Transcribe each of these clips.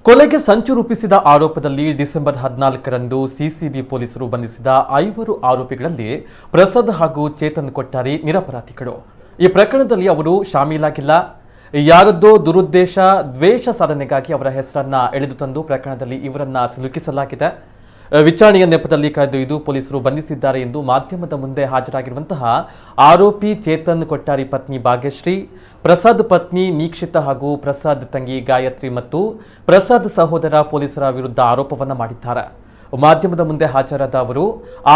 ಕೊಲೆಗೆ ಸಂಚು ರೂಪಿಸಿದ ಆರೋಪದಲ್ಲಿ ಡಿಸೆಂಬರ್ 14ರಂದು ಸಿಸಿಬಿ ಪೊಲೀಸರು ಬಂಧಿಸಿದ 5 ಆರೋಪಿಗಳಲ್ಲಿ ಪ್ರಸಾದ್ ಹಾಗೂ ಚೇತನ್ ಕೊಟ್ಟಾರಿ ನಿರಪರಾಧಿಗಳು. ಈ ಪ್ರಕರಣದಲ್ಲಿ ಅವರು ಶಾಮೀಲಾಗಿಲ್ಲ. ಯಾರದ್ದೋ ದುರುದ್ದೇಶ ದ್ವೇಷ ಸಾಧನೆಗಾಗಿ ಅವರ ಹೆಸರನ್ನ ಎಳೆದು ತಂದು ಪ್ರಕರಣದಲ್ಲಿ ಇವರನ್ನ ಸಿಲುಕಿಸಲಾಗಿದೆ. ವಿಚಾರಣೆಯ ನೆಪದಲ್ಲಿ ಕರೆದೊಯ್ದು ಪೊಲೀಸರು ಬಂಧಿಸಿದ್ದಾರೆ ಎಂದು ಮಾಧ್ಯಮದ ಮುಂದೆ ಹಾಜರಾಗಿರುವಂತಹ ಆರೋಪಿ ಚೇತನ್ ಕೊಟ್ಟಾರಿ ಪತ್ನಿ ಭಾಗ್ಯಶ್ರೀ, ಪ್ರಸಾದ್ ಪತ್ನಿ ನೀಕ್ಷಿತಾ ಹಾಗೂ ಪ್ರಸಾದ್ ತಂಗಿ ಗಾಯತ್ರಿ ಮತ್ತು ಪ್ರಸಾದ್ ಸಹೋದರ ಪೊಲೀಸರ ವಿರುದ್ಧ ಆರೋಪವನ್ನ ಮಾಡಿದ್ದಾರೆ. ಮಾಧ್ಯಮದ ಮುಂದೆ ಹಾಜರಾದ ಅವರು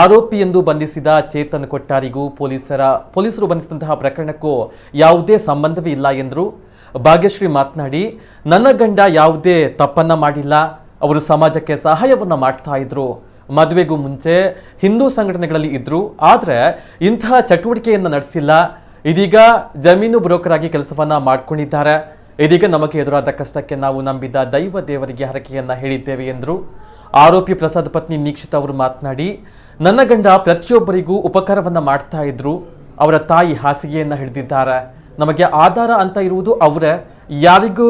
ಆರೋಪಿ ಎಂದು ಬಂಧಿಸಿದ ಚೇತನ್ ಕೊಟ್ಟಾರಿಗೂ ಪೊಲೀಸರು ಬಂಧಿಸಿದಂತಹ ಪ್ರಕರಣಕ್ಕೂ ಯಾವುದೇ ಸಂಬಂಧವೇ ಇಲ್ಲ ಎಂದರು. ಭಾಗ್ಯಶ್ರೀ ಮಾತನಾಡಿ, ನನ್ನ ಗಂಡ ಯಾವುದೇ ತಪ್ಪನ್ನ ಮಾಡಿಲ್ಲ, ಅವರು ಸಮಾಜಕ್ಕೆ ಸಹಾಯವನ್ನ ಮಾಡ್ತಾ ಇದ್ರು. ಮದುವೆಗೂ ಮುಂಚೆ ಹಿಂದೂ ಸಂಘಟನೆಗಳಲ್ಲಿ ಇದ್ರು, ಆದರೆ ಇಂತಹ ಚಟುವಟಿಕೆಯನ್ನು ನಡೆಸಿಲ್ಲ. ಇದೀಗ ಜಮೀನು ಬ್ರೋಕರ್ ಆಗಿ ಕೆಲಸವನ್ನ ಮಾಡ್ಕೊಂಡಿದ್ದಾರೆ. ಇದೀಗ ನಮಗೆ ಎದುರಾದ ಕಷ್ಟಕ್ಕೆ ನಾವು ನಂಬಿದ ದೈವ ದೇವರಿಗೆ ಹರಕೆಯನ್ನ ಹೇಳಿದ್ದೇವೆ ಎಂದರು. ಆರೋಪಿ ಪ್ರಸಾದ್ ಪತ್ನಿ ನೀಕ್ಷಿತಾ ಅವರು ಮಾತನಾಡಿ, ನನ್ನ ಗಂಡ ಪ್ರತಿಯೊಬ್ಬರಿಗೂ ಉಪಕಾರವನ್ನ ಮಾಡ್ತಾ ಇದ್ರು. ಅವರ ತಾಯಿ ಹಾಸಿಗೆಯನ್ನ ಹಿಡಿದಿದ್ದಾರೆ. ನಮಗೆ ಆಧಾರ ಅಂತ ಇರುವುದು ಅವರೇ. ಯಾರಿಗೂ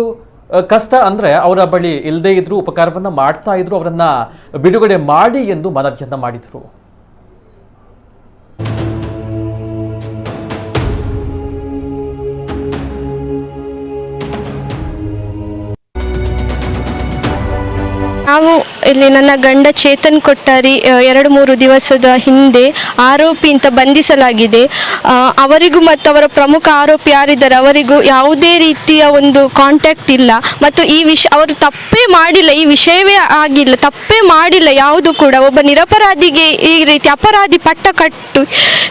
ಕಷ್ಟ ಅಂದ್ರೆ ಅವರ ಬಳಿ ಇಲ್ಲದೇ ಇದ್ರು ಉಪಕಾರವನ್ನ ಮಾಡ್ತಾ ಇದ್ರು, ಅವರನ್ನ ಬಿಡುಗಡೆ ಮಾಡಿ ಎಂದು ಮನವಿಯನ್ನ ಮಾಡಿದರು. ನಾವು ಇಲ್ಲಿ ನನ್ನ ಗಂಡ ಚೇತನ್ ಕೊಟ್ಟಾರಿ 2-3 ದಿವಸದ ಹಿಂದೆ ಆರೋಪಿ ಅಂತ ಬಂಧಿಸಲಾಗಿದೆ. ಅವರಿಗೂ ಮತ್ತು ಅವರ ಪ್ರಮುಖ ಆರೋಪಿ ಯಾರಿದ್ದಾರೆ ಅವರಿಗೂ ಯಾವುದೇ ರೀತಿಯ ಒಂದು ಕಾಂಟ್ಯಾಕ್ಟ್ ಇಲ್ಲ ಮತ್ತು ಈ ಅವರು ತಪ್ಪೇ ಮಾಡಿಲ್ಲ, ಈ ವಿಷಯವೇ ಆಗಿಲ್ಲ, ತಪ್ಪೇ ಮಾಡಿಲ್ಲ ಯಾವುದು ಕೂಡ. ಒಬ್ಬ ನಿರಪರಾಧಿಗೆ ಈ ರೀತಿ ಅಪರಾಧಿ ಪಟ್ಟ ಕಟ್ಟು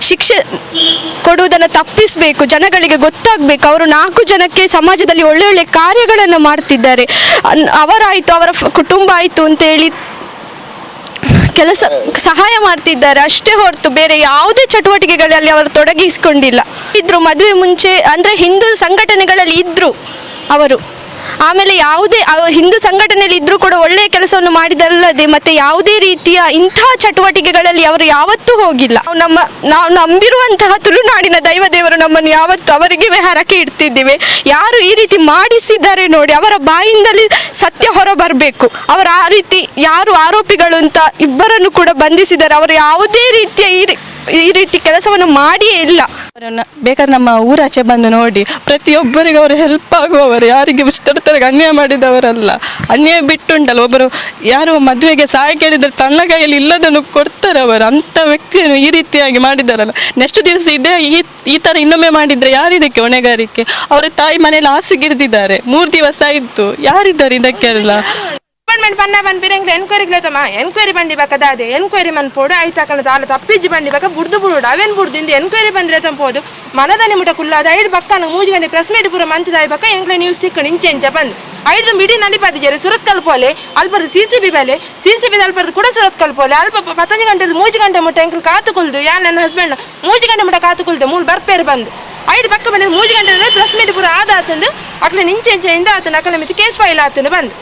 ಶಿಕ್ಷೆ ಕೊಡುವುದನ್ನು ತಪ್ಪಿಸಬೇಕು, ಜನಗಳಿಗೆ ಗೊತ್ತಾಗಬೇಕು. ಅವರು 4 ಜನಕ್ಕೆ ಸಮಾಜದಲ್ಲಿ ಒಳ್ಳೆ ಕಾರ್ಯಗಳನ್ನು ಮಾಡ್ತಿದ್ದಾರೆ. ಅವರಾಯಿತು, ಅವರ ಕುಟುಂಬ ಆಯಿತು ಅಂತೇಳಿ ಕೆಲಸ ಸಹಾಯ ಮಾಡ್ತಿದ್ದಾರೆ ಅಷ್ಟೇ ಹೊರತು ಬೇರೆ ಯಾವುದೇ ಚಟುವಟಿಕೆಗಳಲ್ಲಿ ಅವರು ತೊಡಗಿಸಿಕೊಂಡಿಲ್ಲ. ಇದ್ರು ಮದುವೆ ಮುಂಚೆ ಅಂದರೆ ಹಿಂದೂ ಸಂಘಟನೆಗಳಲ್ಲಿ ಇದ್ರು ಅವರು. ಆಮೇಲೆ ಯಾವುದೇ ಹಿಂದೂ ಸಂಘಟನೆಯಲ್ಲಿ ಇದ್ರೂ ಕೂಡ ಒಳ್ಳೆಯ ಕೆಲಸವನ್ನು ಮಾಡಿದಲ್ಲದೆ ಮತ್ತೆ ಯಾವುದೇ ರೀತಿಯ ಇಂಥ ಚಟುವಟಿಕೆಗಳಲ್ಲಿ ಅವರು ಯಾವತ್ತೂ ಹೋಗಿಲ್ಲ. ನಾವು ನಂಬಿರುವಂತಹ ತುಳುನಾಡಿನ ದೈವ ದೇವರು ನಮ್ಮನ್ನು ಯಾವತ್ತು ಅವರಿಗೆ ಹರಕೆ ಇಡ್ತಿದ್ದೇವೆ. ಯಾರು ಈ ರೀತಿ ಮಾಡಿಸಿದ್ದಾರೆ ನೋಡಿ, ಅವರ ಬಾಯಿಂದಲೇ ಸತ್ಯ ಹೊರ ಬರಬೇಕು. ಅವರು ಆ ರೀತಿ ಯಾರು ಆರೋಪಿಗಳು ಅಂತ ಇಬ್ಬರನ್ನು ಕೂಡ ಬಂಧಿಸಿದ್ದಾರೆ. ಅವರು ಯಾವುದೇ ರೀತಿಯ ಈ ರೀತಿ ಕೆಲಸವನ್ನು ಮಾಡಿಯೇ ಇಲ್ಲ. ಅವರನ್ನು ಬೇಕಾದ್ರೆ ನಮ್ಮ ಊರಾಚೆ ಬಂದು ನೋಡಿ, ಪ್ರತಿಯೊಬ್ಬರಿಗೂ ಅವರು ಹೆಲ್ಪ್ ಆಗುವವರು, ಯಾರಿಗೆ ಇಷ್ಟೊತ್ತರಿಗೆ ಅನ್ಯಾಯ ಮಾಡಿದವರಲ್ಲ. ಅನ್ಯಾಯ ಬಿಟ್ಟುಂಟಲ್ಲ, ಒಬ್ಬರು ಯಾರು ಮದುವೆಗೆ ಸಹಾಯ ಕೇಳಿದರೆ ತನ್ನ ಕೈಯಲ್ಲಿ ಇಲ್ಲದನ್ನು ಕೊಡ್ತಾರೆ ಅವರು. ಅಂಥ ವ್ಯಕ್ತಿಯನ್ನು ಈ ರೀತಿಯಾಗಿ ಮಾಡಿದಾರಲ್ಲ, ನೆಕ್ಸ್ಟ್ ದಿವಸ ಇದೇ ಈ ಥರ ಇನ್ನೊಮ್ಮೆ ಮಾಡಿದರೆ ಯಾರಿದಕ್ಕೆ ಹೊಣೆಗಾರಿಕೆ? ಅವರ ತಾಯಿ ಮನೇಲಿ ಹಾಸಿಗಿಡ್ದಿದ್ದಾರೆ, 3 ದಿವಸ ಆಯಿತು. ಯಾರಿದ್ದಾರೆ ಇದಕ್ಕೆಲ್ಲ? ಪನ್ನ ಬಂದ್ಬಿರಂಗ್ರೆ ಎನ್ಕ್ವೈರಿ ಬಂಡಿ ಬೇಕಾದೆ ಎನ್ಕ್ವೈರಿ ಮನ್ಪೋಡು ಆಯ್ತು ಹಾಕಲ್ಲ ಆಲ ತಪ್ಪಿಜ್ಜಿ ಬಂಡಿ ಬೇಕಾ ಬುಡ್ದು ಬಿಡುಡು ಅವೇನು ಬುಡ್ದು ಇಂದು ಎನ್ಕ್ವೈರಿ ಬಂದ್ರೆ ತಂಪೋದು ಮನದಾನಿ ಮುಟ ಕುಲ್ಲಾದ 5 ಬಕ್ಕ 3 ಗಂಟೆ ಪ್ರೆಸ್ ಮೀಟ್ ಪೂರ ಮಂತಿದಾಯಿ ಬಕ್ಕ ಎಂಕ್ಲೆ ನ್ಯೂಸ್ ತಿಕ್ಕೊಂಡು ಇಂಚೆ ಬಂದು 5 ಮಿಡಿ ನಲ್ಲಿ ಪದಿದ್ದಾರೆ ಸುರತ್ ಕಲ್ಪೋಲೆ ಅಲ್ಪರ್ದು ಸಿಸಿಬಿ ಅಲ್ಪರ್ದು ಕೂಡ ಸುರತ್ ಕಲ್ಪೋಲೆ ಅಲ್ಪ 15 ಗಂಟೆ 3 ಗಂಟೆ ಮುಟ್ಟ ಎಂಕ್ಲು ಕಾತುಕೊಳ್ದು ಯಾ ನನ್ನ ಹಸ್ಬೆಂಡ್ 3 ಗಂಟೆ ಮುಟ್ಟ ಕಾತುಕೊಳ್ದೆ ಮೂಲ ಬರ್ಪೇರು ಬಂದು 5 ಬಕ್ಕ ಬಂದ್ರೆ 3 ಗಂಟೆ ಪ್ರೆಸ್ ಮೀಟ್ ಪೂರ ಆದ ಆತಂದು ಅಕ್ಲೆ ನಿಂಚೆಂಚೆಯಿಂದ ಆತನ ಅಕ್ಕಲ ಮಿತಿ ಕೇಸ್ ಫೈಲ್ ಆತಂದು ಬಂದು